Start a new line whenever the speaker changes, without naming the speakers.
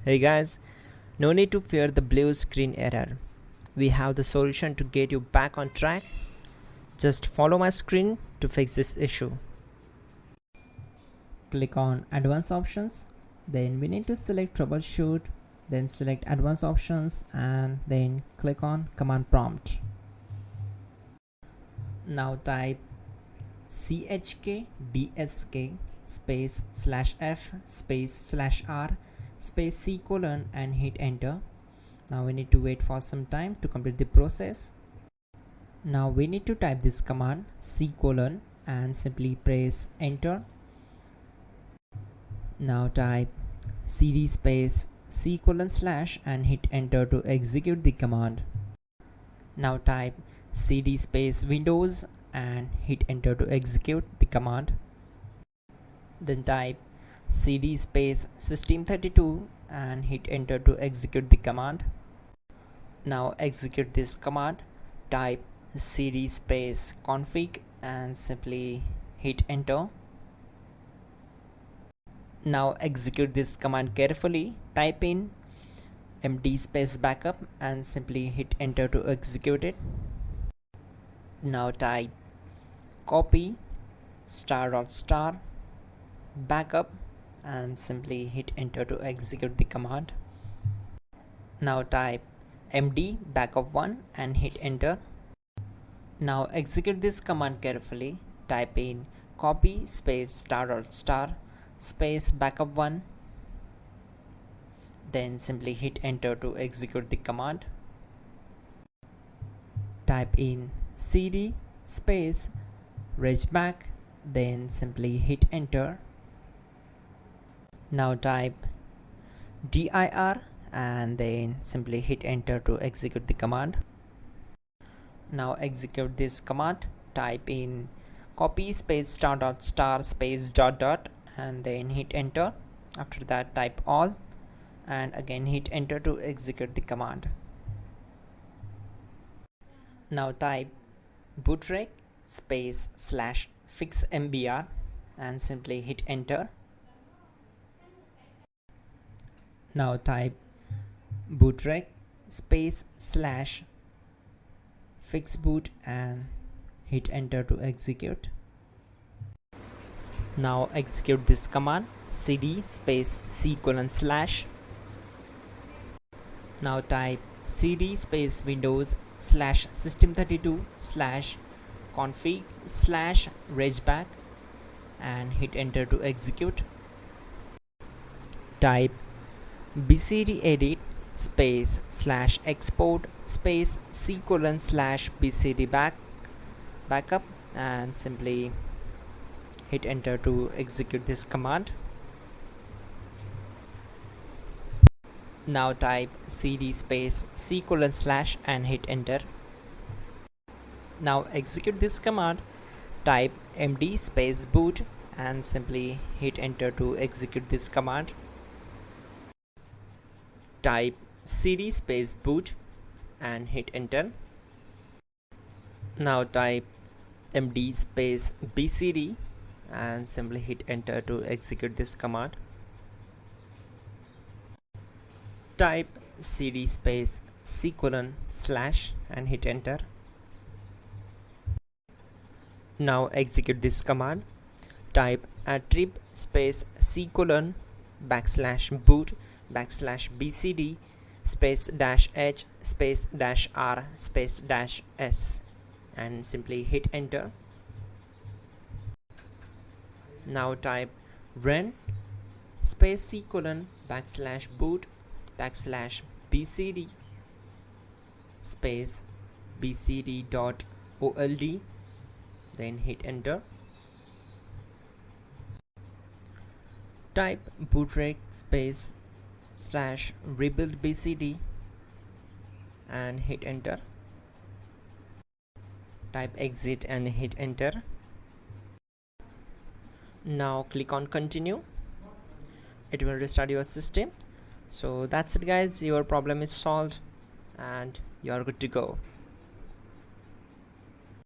Hey guys, no need to fear the blue screen error. We have the solution to get you back on track. Just follow my screen to fix this issue.
Click on Advanced Options, then we need to select Troubleshoot, then select Advanced Options and then click on Command Prompt. Now type chkdsk space /f space /r space C colon and hit enter. Now we need to wait for some time to complete the process. Now we need to type this command C colon and simply press enter. Now type cd space C colon / and hit enter to execute the command. Now type cd space Windows and hit enter to execute the command. Then type cd space system32 and hit enter to execute the command. Now execute this command. Type cd space config and simply hit enter. Now execute this command carefully. Type in md space backup and simply hit enter to execute it. Now type copy *** backup and simply hit enter to execute the command. Now type md backup1 and hit enter. Now execute this command carefully. Type in copy space ** space backup1, then simply hit enter to execute the command. Type in cd space regback, then simply hit enter. Now type dir and then simply hit enter to execute the command. Now execute this command. Type in copy space ** space ... and then hit enter. After that type all and again hit enter to execute the command. Now type bootrec space /fixmbr and simply hit enter. Now type bootrec space /fixboot and hit enter to execute. Now execute this command cd space C colon /. Now type cd space Windows /system32 /config /regback and hit enter to execute. Type bcdedit space /export space C colon /bcd backup and simply hit enter to execute this command. Now type cd space C colon / and hit enter. Now execute this command. Type md space boot and simply hit enter to execute this command. Type cd space boot and hit enter. Now type md space bcd and simply hit enter to execute this command. Type cd space C colon / and hit enter. Now execute this command. Type attrib space C colon /boot /bcd space -h space -r space -s and simply hit enter. Now type run space C colon /boot /bcd space bcd.old, then hit enter. Type bootrec space /rebuild bcd and hit enter. Type exit and hit enter. Now click on continue. It will restart your system. So that's it guys, your problem is solved and you are good to go.